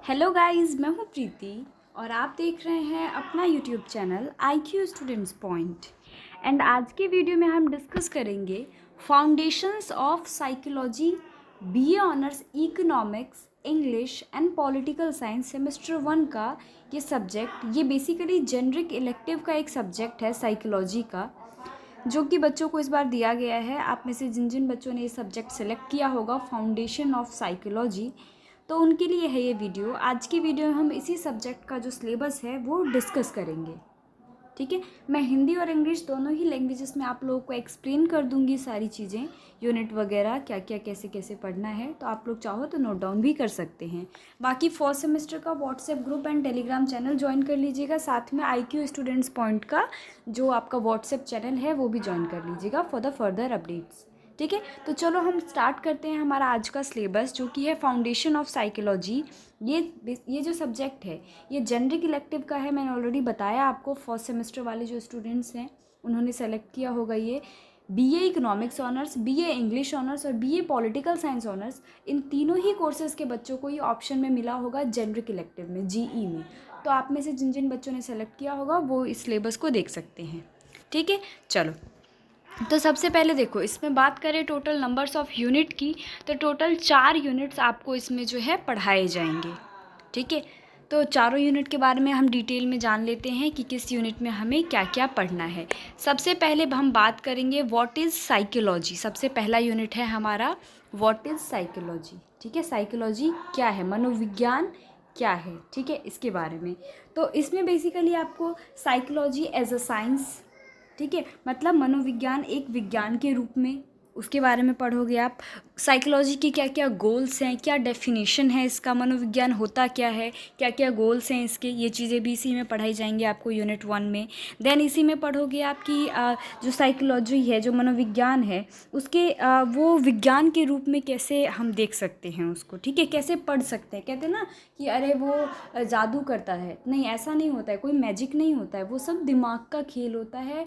Hello guys, मैं हूँ प्रीति और आप देख रहे हैं अपना YouTube channel IQ students point. And आज के वीडियो में हम डिस्कस करेंगे foundations of psychology BA honours economics English and political science semester 1 का ये सब्जेक्ट। ये बेसिकली जेनरिक इलेक्टिव का एक सब्जेक्ट है साइकोलॉजी का, जो कि बच्चों को इस बार दिया गया है। आप में से जिन जिन बच्चों ने ये सब्जेक्ट सेलेक्ट किया होगा फाउंडेशन ऑफ साइकोलॉजी, तो उनके लिए है ये वीडियो। आज की वीडियो में हम इसी सब्जेक्ट का जो सिलेबस है वो डिस्कस करेंगे। ठीक है, मैं हिंदी और इंग्लिश दोनों ही लैंग्वेजेस में आप लोगों को एक्सप्लेन कर दूंगी सारी चीज़ें, यूनिट वगैरह क्या क्या कैसे कैसे पढ़ना है। तो आप लोग चाहो तो नोट डाउन भी कर सकते हैं। बाकी फर्स्ट सेमेस्टर का WhatsApp group and Telegram channel join कर लीजिएगा। साथ में IQ स्टूडेंट्स पॉइंट का जो आपका व्हाट्सएप चैनल है वो भी ज्वाइन कर लीजिएगा फॉर द फर्दर अपडेट्स। ठीक है, तो चलो हम स्टार्ट करते हैं हमारा आज का सिलेबस, जो कि है फाउंडेशन ऑफ साइकोलॉजी। ये जो सब्जेक्ट है ये जेनरिक इलेक्टिव का है। मैंने ऑलरेडी बताया आपको, फर्स्ट सेमेस्टर वाले जो स्टूडेंट्स हैं उन्होंने सेलेक्ट किया होगा ये BA economics honours, BA English honours और BA पॉलिटिकल साइंस ऑनर्स। इन तीनों ही कोर्सेज़ के बच्चों को ये ऑप्शन में मिला होगा जेनरिक इलेक्टिव में, GE में। तो आप में से जिन जिन बच्चों ने सेलेक्ट किया होगा वो इस सिलेबस को देख सकते हैं। ठीक है, चलो तो सबसे पहले देखो, इसमें बात करें टोटल नंबर्स ऑफ यूनिट की, तो टोटल 4 यूनिट्स आपको इसमें जो है पढ़ाए जाएंगे। ठीक है, तो चारों यूनिट के बारे में हम डिटेल में जान लेते हैं कि किस यूनिट में हमें क्या क्या पढ़ना है। सबसे पहले हम बात करेंगे व्हाट इज़ साइकोलॉजी। सबसे पहला यूनिट है हमारा व्हाट इज़ साइकोलॉजी। ठीक है, साइकोलॉजी क्या है, मनोविज्ञान क्या है, ठीक है, इसके बारे में। तो इसमें बेसिकली आपको साइकोलॉजी एज अ साइंस, ठीक है, मतलब मनोविज्ञान एक विज्ञान के रूप में, उसके बारे में पढ़ोगे आप। साइकोलॉजी के क्या क्या गोल्स हैं, क्या डेफिनेशन है इसका, मनोविज्ञान होता क्या है, क्या क्या गोल्स हैं इसके, ये चीज़ें भी इसी में पढ़ाई जाएंगी आपको यूनिट 1 में। देन इसी में पढ़ोगे आपकी जो साइकोलॉजी है, जो मनोविज्ञान है, उसके वो विज्ञान के रूप में कैसे हम देख सकते हैं उसको। ठीक है, कैसे पढ़ सकते हैं। कहते हैं ना कि अरे वो जादू करता है, नहीं ऐसा नहीं होता है, कोई मैजिक नहीं होता है, वो सब दिमाग का खेल होता है।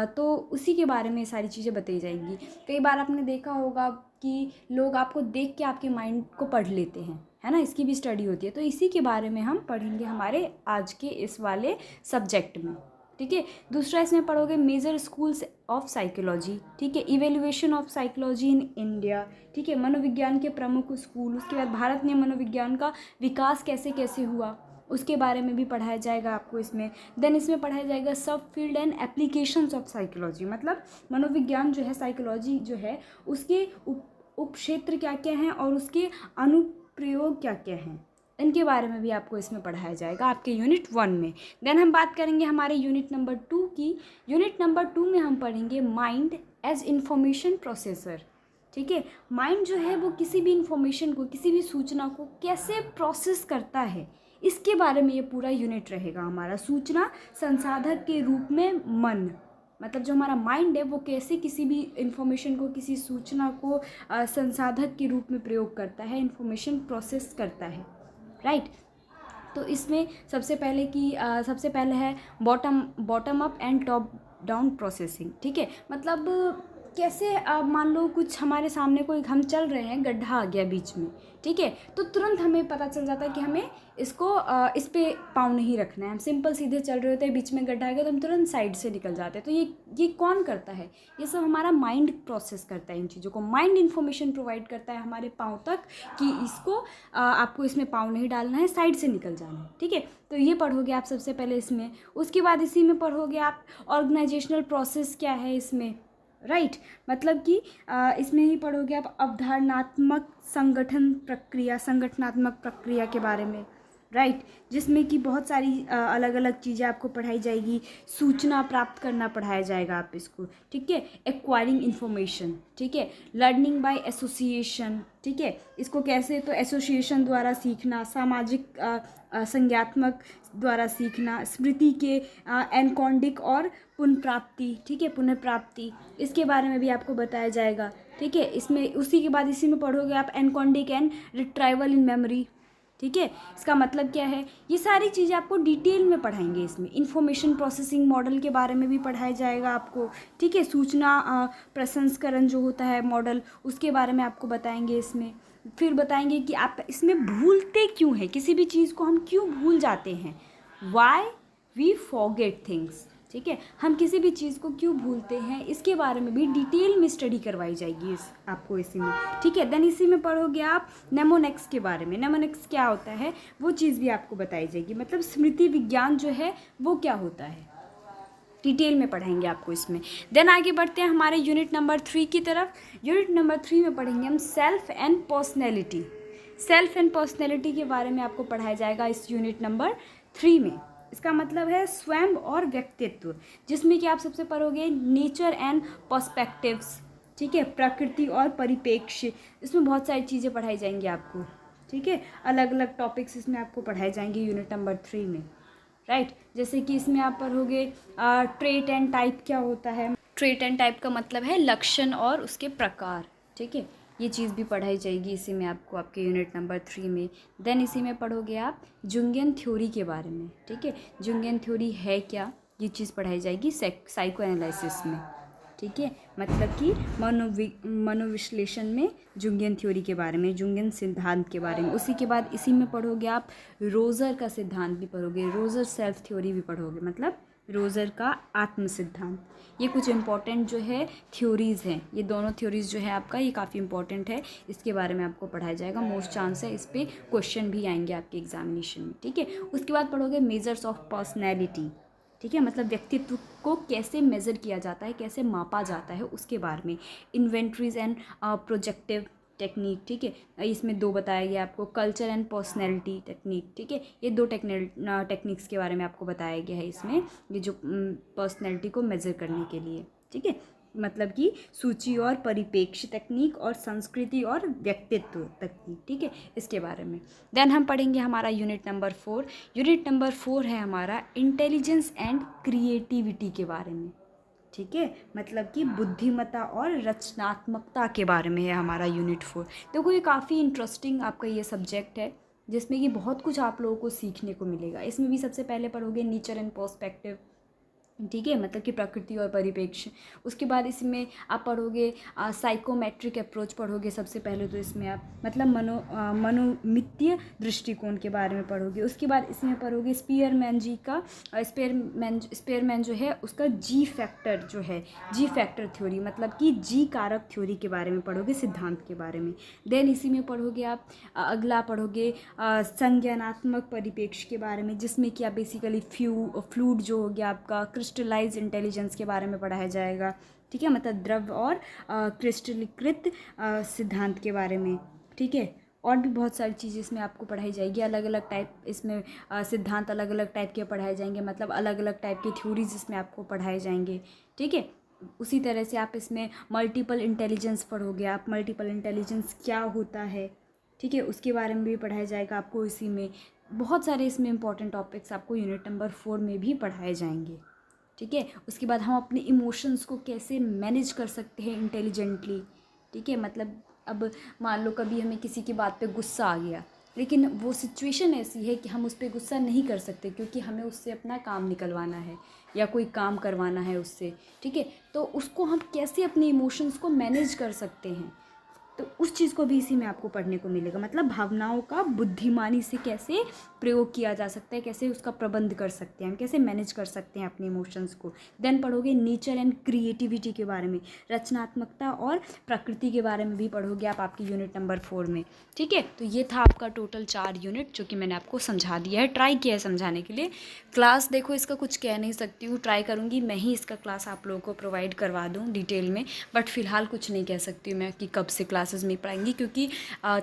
तो उसी के बारे में सारी चीज़ें बताई जाएंगी। कई बार आपने देखा होगा कि लोग आपको देख के आपके माइंड को पढ़ लेते हैं, है ना, इसकी भी स्टडी होती है। तो इसी के बारे में हम पढ़ेंगे हमारे आज के इस वाले सब्जेक्ट में। ठीक है, दूसरा इसमें पढ़ोगे मेजर स्कूल्स ऑफ साइकोलॉजी। ठीक है, evaluation of psychology in India. ठीक है, मनोविज्ञान के प्रमुख स्कूल। उसके बाद भारत में मनोविज्ञान का विकास कैसे कैसे हुआ, उसके बारे में भी पढ़ाया जाएगा आपको इसमें। देन इसमें पढ़ाया जाएगा सब field and applications of psychology, मतलब मनोविज्ञान जो है, साइकोलॉजी जो है, उसके उपक्षेत्र क्या क्या हैं और उसके अनुप्रयोग क्या क्या हैं, इनके बारे में भी आपको इसमें पढ़ाया जाएगा आपके यूनिट 1 में। देन हम बात करेंगे हमारे यूनिट नंबर 2 की। यूनिट नंबर 2 में हम पढ़ेंगे माइंड एज इंफॉर्मेशन प्रोसेसर। ठीक है, माइंड जो है वो किसी भी इंफॉर्मेशन को, किसी भी सूचना को कैसे प्रोसेस करता है, इसके बारे में ये पूरा यूनिट रहेगा हमारा। सूचना संसाधक के रूप में मन, मतलब जो हमारा माइंड है वो कैसे किसी भी इंफॉर्मेशन को, किसी सूचना को संसाधक के रूप में प्रयोग करता है, इंफॉर्मेशन प्रोसेस करता है। राइट, तो इसमें सबसे पहले है bottom up and top down processing. ठीक है, मतलब कैसे मान लो कुछ हमारे सामने कोई, हम चल रहे हैं, गड्ढा आ गया बीच में, ठीक है, तो तुरंत हमें पता चल जाता है कि हमें इसको इस पे पाँव नहीं रखना है। हम सिंपल सीधे चल रहे होते हैं, बीच में गड्ढा आ गया तो हम तुरंत साइड से निकल जाते हैं। तो ये कौन करता है, ये सब हमारा माइंड प्रोसेस करता है इन चीज़ों को। माइंड इन्फॉर्मेशन प्रोवाइड करता है हमारे पाँव तक कि इसको आपको इसमें पाँव नहीं डालना है, साइड से निकल जाना है। ठीक है, तो ये पढ़ोगे आप सबसे पहले इसमें। उसके बाद इसी में पढ़ोगे आप ऑर्गेनाइजेशनल प्रोसेस क्या है इसमें। राइट, मतलब कि इसमें ही पढ़ोगे आप अवधारणात्मक संगठनात्मक प्रक्रिया के बारे में। राइट, जिसमें कि बहुत सारी अलग अलग चीज़ें आपको पढ़ाई जाएगी। सूचना प्राप्त करना पढ़ाया जाएगा आप इसको। ठीक है, एक्वायरिंग इन्फॉर्मेशन। ठीक है, लर्निंग बाय एसोसिएशन। ठीक है, इसको कैसे, तो एसोसिएशन द्वारा सीखना, सामाजिक संज्ञात्मक द्वारा सीखना, स्मृति के एनकॉन्डिक और पुनर्प्राप्ति। ठीक है, पुनर्प्राप्ति, इसके बारे में भी आपको बताया जाएगा। ठीक है, इसमें उसी के बाद इसी में पढ़ोगे आप एनकॉन्डिक एंड रिट्राइवल इन मेमोरी। ठीक है, इसका मतलब क्या है, ये सारी चीज़ें आपको डिटेल में पढ़ाएंगे इसमें। इंफॉर्मेशन प्रोसेसिंग मॉडल के बारे में भी पढ़ाया जाएगा आपको। ठीक है, सूचना प्रसंस्करण जो होता है मॉडल, उसके बारे में आपको बताएंगे इसमें। फिर बताएंगे कि आप इसमें भूलते क्यों हैं, किसी भी चीज़ को हम क्यों भूल जाते हैं, वाई वी फॉरगेट थिंग्स। ठीक है, हम किसी भी चीज़ को क्यों भूलते हैं, इसके बारे में भी डिटेल में स्टडी करवाई जाएगी आपको इसी में। ठीक है, देन इसी में पढ़ोगे आप नेमोनिक्स के बारे में। नेमोनिक्स क्या होता है वो चीज़ भी आपको बताई जाएगी, मतलब स्मृति विज्ञान जो है वो क्या होता है, डिटेल में पढ़ाएंगे आपको इसमें। देन आगे बढ़ते हैं हमारे यूनिट नंबर 3 की तरफ। यूनिट नंबर 3 में पढ़ेंगे हम self and personality. Self and personality के बारे में आपको पढ़ाया जाएगा इस यूनिट नंबर 3 में। इसका मतलब है स्वयं और व्यक्तित्व, जिसमें कि आप सबसे पढ़ोगे नेचर एंड पर्सपेक्टिव्स। ठीक है, प्रकृति और परिप्रेक्ष्य, इसमें बहुत सारी चीज़ें पढ़ाई जाएंगी आपको। ठीक है, अलग अलग टॉपिक्स इसमें आपको पढ़ाए जाएंगे यूनिट नंबर 3 में। राइट, जैसे कि इसमें आप पढ़ोगे ट्रेट एंड टाइप क्या होता है। ट्रेट एंड टाइप का मतलब है लक्षण और उसके प्रकार। ठीक है, ये चीज़ भी पढ़ाई जाएगी इसी में आपको, आपके यूनिट नंबर 3 में। देन इसी में पढ़ोगे आप जुंगियन थ्योरी के बारे में। ठीक है, जुंगियन थ्योरी है क्या, ये चीज़ पढ़ाई जाएगी साइको एनालिसिस में। ठीक है, मतलब कि मनोविश्लेषण में जुंगियन थ्योरी के बारे में, जुंगियन सिद्धांत के बारे में। उसी के बाद इसी में पढ़ोगे आप रोजर का सिद्धांत भी पढ़ोगे, रोजर सेल्फ थ्योरी भी पढ़ोगे, मतलब रोजर का आत्म सिद्धांत। ये कुछ इंपॉर्टेंट जो है थ्योरीज़ हैं, ये दोनों थ्योरीज़ जो है आपका ये काफ़ी इंपॉर्टेंट है, इसके बारे में आपको पढ़ाया जाएगा। मोस्ट चांस है इस पर क्वेश्चन भी आएंगे आपके एग्जामिनेशन में। ठीक है, उसके बाद पढ़ोगे मेजर्स ऑफ पर्सनैलिटी। ठीक है, मतलब व्यक्तित्व को कैसे मेज़र किया जाता है, कैसे मापा जाता है, उसके बारे में। Inventories and projective technique. ठीक है, इसमें 2 बताया गया आपको, कल्चर एंड पर्सनैलिटी टेक्निक। ठीक है, ये 2 टेक्निक्स के बारे में आपको बताया गया है इसमें, ये जो पर्सनैलिटी को मेज़र करने के लिए। ठीक है, मतलब कि सूची और परिप्रेक्ष्य तकनीक और संस्कृति और व्यक्तित्व तकनीक। ठीक है, इसके बारे में। देन हम पढ़ेंगे हमारा यूनिट नंबर 4। यूनिट नंबर 4 है हमारा इंटेलिजेंस एंड क्रिएटिविटी के बारे में। ठीक है, मतलब कि बुद्धिमत्ता और रचनात्मकता के बारे में है हमारा यूनिट 4। देखो ये काफ़ी इंटरेस्टिंग आपका ये सब्जेक्ट है, जिसमें कि बहुत कुछ आप लोगों को सीखने को मिलेगा। इसमें भी सबसे पहले पढ़ोगे नेचर एंड पर्सपेक्टिव। ठीक है, मतलब कि प्रकृति और परिप्रेक्ष्य। उसके बाद इसमें आप पढ़ोगे साइकोमेट्रिक अप्रोच पढ़ोगे सबसे पहले, तो इसमें आप मतलब मनोमितीय दृष्टिकोण के बारे में पढ़ोगे। उसके बाद इसमें पढ़ोगे स्पीयरमैन जी का, स्पीयरमैन जो है उसका जी फैक्टर जो है, जी फैक्टर थ्योरी, मतलब कि जी कारक थ्योरी के बारे में पढ़ोगे, सिद्धांत के बारे में। देन इसी में पढ़ोगे आप अगला पढ़ोगे संज्ञानात्मक परिप्रेक्ष्य के बारे में, जिसमें कि आप बेसिकली फ्लूइड जो हो गया आपका, क्रिस्टलाइज इंटेलिजेंस के बारे में पढ़ाया जाएगा। ठीक है, मतलब द्रव और क्रिस्टलीकृत सिद्धांत के बारे में। ठीक है, और भी बहुत सारी चीज़ें इसमें आपको पढ़ाई जाएगी, अलग अलग टाइप इसमें सिद्धांत अलग अलग टाइप के पढ़ाए जाएंगे, मतलब अलग अलग टाइप की थ्योरीज इसमें आपको पढ़ाए जाएंगे। ठीक है, उसी तरह से आप इसमें मल्टीपल इंटेलिजेंस पढ़ोगे, आप मल्टीपल इंटेलिजेंस क्या होता है, ठीक है, उसके बारे में भी पढ़ाया जाएगा आपको इसी में। बहुत सारे इसमें इंपॉर्टेंट टॉपिक्स आपको यूनिट नंबर 4 में भी पढ़ाए जाएंगे। ठीक है, उसके बाद हम अपने इमोशंस को कैसे मैनेज कर सकते हैं इंटेलिजेंटली। ठीक है, मतलब अब मान लो कभी हमें किसी की बात पे गुस्सा आ गया, लेकिन वो सिचुएशन ऐसी है कि हम उस पर गुस्सा नहीं कर सकते, क्योंकि हमें उससे अपना काम निकलवाना है या कोई काम करवाना है उससे। ठीक है, तो उसको हम कैसे अपने इमोशंस को मैनेज कर सकते हैं, तो उस चीज़ को भी इसी में आपको पढ़ने को मिलेगा, मतलब भावनाओं का बुद्धिमानी से कैसे प्रयोग किया जा सकता है, कैसे उसका प्रबंध कर सकते हैं हम, कैसे मैनेज कर सकते हैं अपने इमोशंस को। देन पढ़ोगे नेचर एंड क्रिएटिविटी के बारे में, रचनात्मकता और प्रकृति के बारे में भी पढ़ोगे आप आपकी यूनिट नंबर 4 में। ठीक है, तो ये था आपका टोटल 4 यूनिट जो कि मैंने आपको समझा दिया है, ट्राई किया है समझाने के लिए। क्लास देखो इसका कुछ कह नहीं सकती हूँ, ट्राई करूँगी मैं ही इसका क्लास आप लोगों को प्रोवाइड करवा दूँ डिटेल में, बट फ़िलहाल कुछ नहीं कह सकती हूँ मैं कि कब से क्लासेस में पढ़ाएंगी, क्योंकि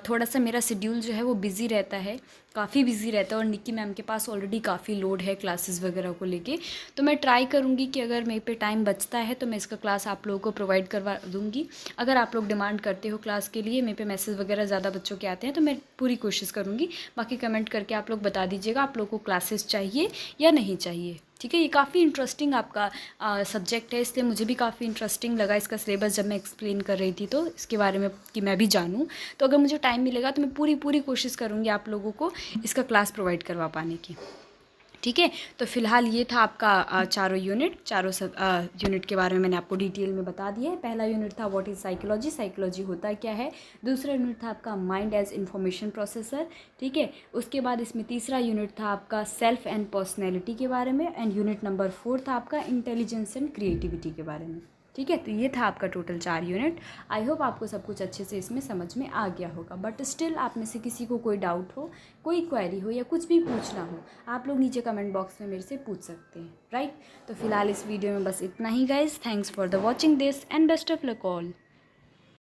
थोड़ा सा मेरा शेड्यूल जो है वो बिज़ी रहता है, काफ़ी बिज़ी रहता है, और निक्की मैम के पास ऑलरेडी काफ़ी लोड है क्लासेस वगैरह को लेके। तो मैं ट्राई करूँगी कि अगर मेरे पे टाइम बचता है तो मैं इसका क्लास आप लोगों को प्रोवाइड करवा दूँगी। अगर आप लोग डिमांड करते हो क्लास के लिए, मेरे पे मैसेज वगैरह ज़्यादा बच्चों के आते हैं, तो मैं पूरी कोशिश करूँगी। बाकी कमेंट करके आप लोग बता दीजिएगा आप लोगों को क्लासेस चाहिए या नहीं चाहिए। ठीक है, ये काफ़ी इंटरेस्टिंग आपका सब्जेक्ट है, इसलिए मुझे भी काफ़ी इंटरेस्टिंग लगा इसका सिलेबस जब मैं एक्सप्लेन कर रही थी, तो इसके बारे में कि मैं भी जानूँ। तो अगर मुझे टाइम मिलेगा तो मैं पूरी कोशिश करूँगी आप लोगों को इसका क्लास प्रोवाइड करवा पाने की। ठीक है। तो फिलहाल ये था आपका चारों यूनिट के बारे में मैंने आपको डिटेल में बता दिया है। पहला यूनिट था व्हाट इज़ साइकोलॉजी, साइकोलॉजी होता क्या है। दूसरा यूनिट था आपका माइंड एज इंफॉर्मेशन प्रोसेसर, ठीक है। उसके बाद इसमें तीसरा यूनिट था आपका सेल्फ एंड पर्सनैलिटी के बारे में, एंड यूनिट नंबर 4 था आपका इंटेलिजेंस एंड क्रिएटिविटी के बारे में, ठीक है। तो ये था आपका टोटल 4 यूनिट। आई होप आपको सब कुछ अच्छे से इसमें समझ में आ गया होगा, बट स्टिल आप में से किसी को कोई डाउट हो, कोई क्वेरी हो या कुछ भी पूछना हो, आप लोग नीचे कमेंट बॉक्स में मेरे से पूछ सकते हैं, राइट। तो फिलहाल इस वीडियो में बस इतना ही guys. Thanks for the watching this and best of luck all.